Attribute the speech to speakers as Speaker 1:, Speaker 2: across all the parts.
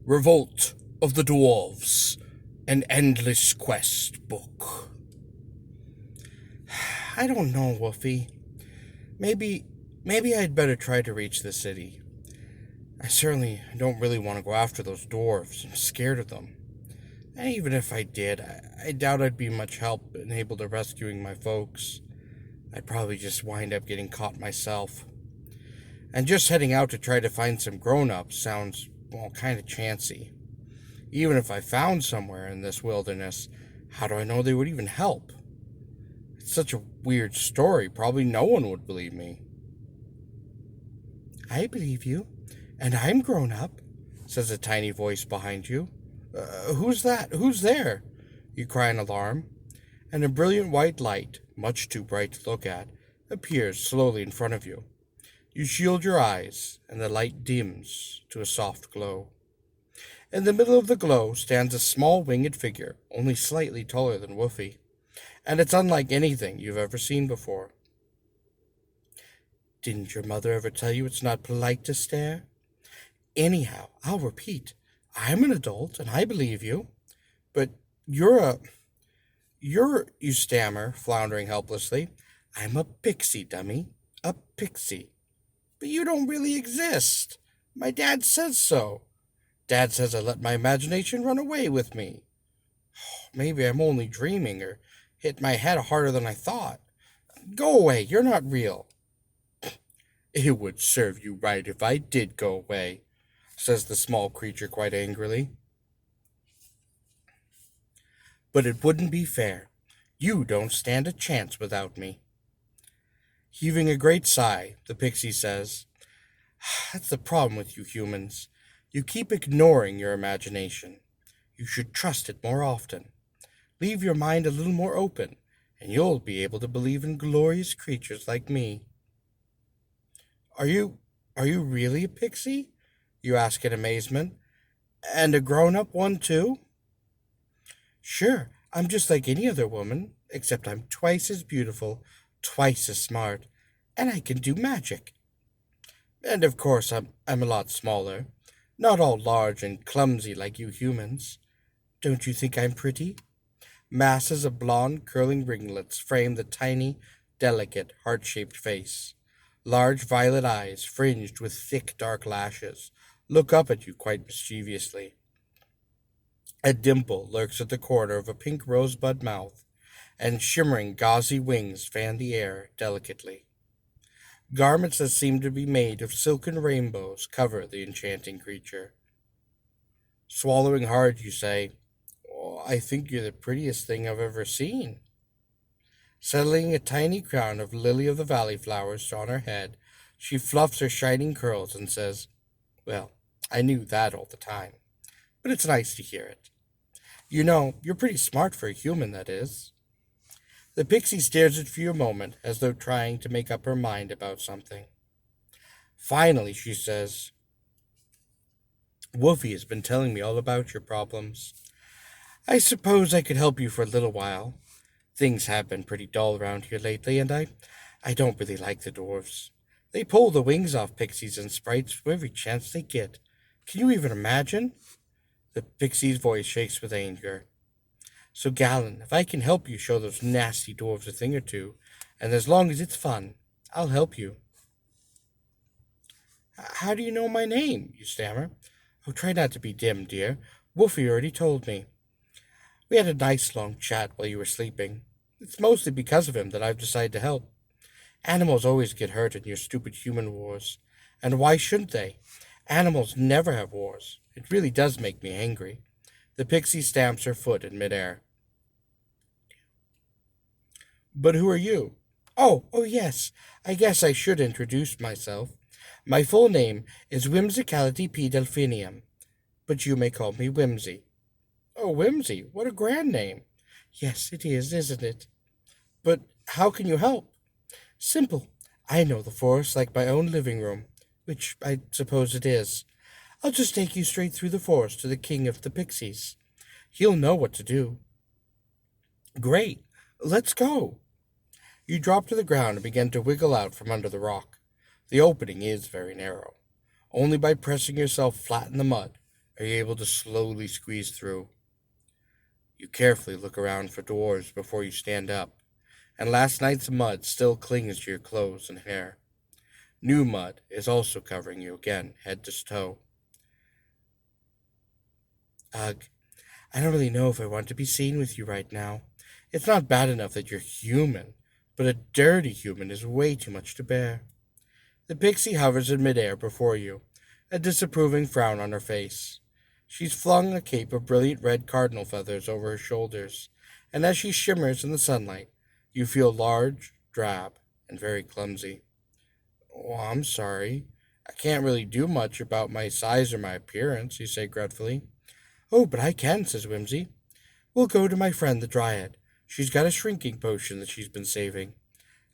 Speaker 1: Revolt of the Dwarves, an endless quest book. I don't know, Wolfie. Maybe, maybe I'd better try to reach the city. I certainly don't really want to go after those dwarves. I'm scared of them. And even if I did, I doubt I'd be much help in able to rescuing my folks. I'd probably just wind up getting caught myself. And just heading out to try to find some grown-ups sounds, well, kind of chancy. Even if I found somewhere in this wilderness, how do I know they would even help? It's such a weird story, probably no one would believe me. I believe you, and I'm grown up, says a tiny voice behind you. Who's that? Who's there? You cry in alarm, and a brilliant white light, much too bright to look at, appears slowly in front of you. You shield your eyes, and the light dims to a soft glow. In the middle of the glow stands a small winged figure, only slightly taller than Woofy, and it's unlike anything you've ever seen before. Didn't your mother ever tell you it's not polite to stare? Anyhow, I'll repeat. I'm an adult, and I believe you. But you stammer, floundering helplessly. I'm a pixie, dummy. A pixie. But you don't really exist. My dad says so. Dad says I let my imagination run away with me. Maybe I'm only dreaming or hit my head harder than I thought. Go away, you're not real. It would serve you right if I did go away, says the small creature quite angrily. But it wouldn't be fair. You don't stand a chance without me. Heaving a great sigh, the pixie says, That's the problem with you humans. You keep ignoring your imagination. You should trust it more often. Leave your mind a little more open, and you'll be able to believe in glorious creatures like me. Are you really a pixie? You ask in amazement. And a grown-up one, too? Sure, I'm just like any other woman, except I'm twice as beautiful, twice as smart, and I can do magic. And of course, I'm a lot smaller, not all large and clumsy like you humans. Don't you think I'm pretty? Masses of blonde, curling ringlets frame the tiny, delicate, heart-shaped face. Large violet eyes, fringed with thick, dark lashes, look up at you quite mischievously. A dimple lurks at the corner of a pink rosebud mouth, and shimmering gauzy wings fan the air delicately. Garments that seem to be made of silken rainbows cover the enchanting creature. Swallowing hard, you say, I think you're the prettiest thing I've ever seen. Settling a tiny crown of lily-of-the-valley flowers on her head, she fluffs her shining curls and says, Well, I knew that all the time, but it's nice to hear it. You know, you're pretty smart for a human, that is. The pixie stares at you for a moment, as though trying to make up her mind about something. Finally, she says, Woofy has been telling me all about your problems. I suppose I could help you for a little while. Things have been pretty dull around here lately, and I don't really like the dwarves. They pull the wings off pixies and sprites every chance they get. Can you even imagine? The pixie's voice shakes with anger. So, Gallon, if I can help you show those nasty dwarves a thing or two, and as long as it's fun, I'll help you. How do you know my name? You stammer. Oh, try not to be dim, dear. Wolfie already told me. We had a nice long chat while you were sleeping. It's mostly because of him that I've decided to help. Animals always get hurt in your stupid human wars. And why shouldn't they? Animals never have wars. It really does make me angry. The pixie stamps her foot in midair. But who are you? Oh, yes. I guess I should introduce myself. My full name is Whimsicality P. Delphinium, but you may call me Whimsy. Oh, Whimsy, what a grand name. Yes, it is, isn't it? But how can you help? Simple. I know the forest like my own living room, which I suppose it is. I'll just take you straight through the forest to the king of the pixies. He'll know what to do. Great. Let's go. You drop to the ground and begin to wiggle out from under the rock. The opening is very narrow. Only by pressing yourself flat in the mud are you able to slowly squeeze through. You carefully look around for dwarves before you stand up, and last night's mud still clings to your clothes and hair. New mud is also covering you again, head to toe. Ugh, I don't really know if I want to be seen with you right now. It's not bad enough that you're human, but a dirty human is way too much to bear. The pixie hovers in midair before you, a disapproving frown on her face. She's flung a cape of brilliant red cardinal feathers over her shoulders, and as she shimmers in the sunlight, you feel large, drab, and very clumsy. Oh, I'm sorry. I can't really do much about my size or my appearance, you say gratefully. Oh, but I can, says Whimsy. We'll go to my friend the Dryad. She's got a shrinking potion that she's been saving.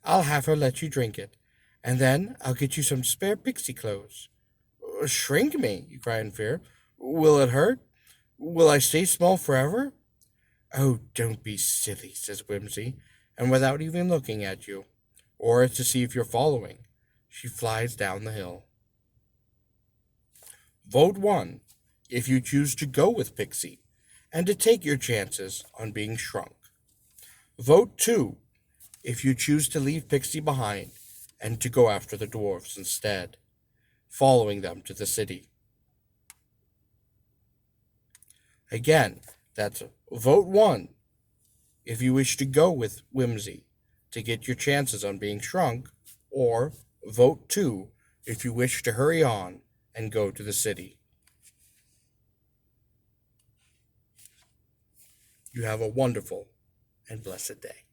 Speaker 1: I'll have her let you drink it, and then I'll get you some spare pixie clothes. Shrink me, you cry in fear. Will it hurt? Will I stay small forever? Oh, don't be silly, says Whimsy, and without even looking at you, or to see if you're following, she flies down the hill. Vote 1 if you choose to go with Pixie and to take your chances on being shrunk. Vote 2 if you choose to leave Pixie behind and to go after the dwarves instead, following them to the city. Again, that's vote 1 if you wish to go with Whimsy to get your chances on being shrunk, or vote 2 if you wish to hurry on and go to the city. You have a wonderful and blessed day.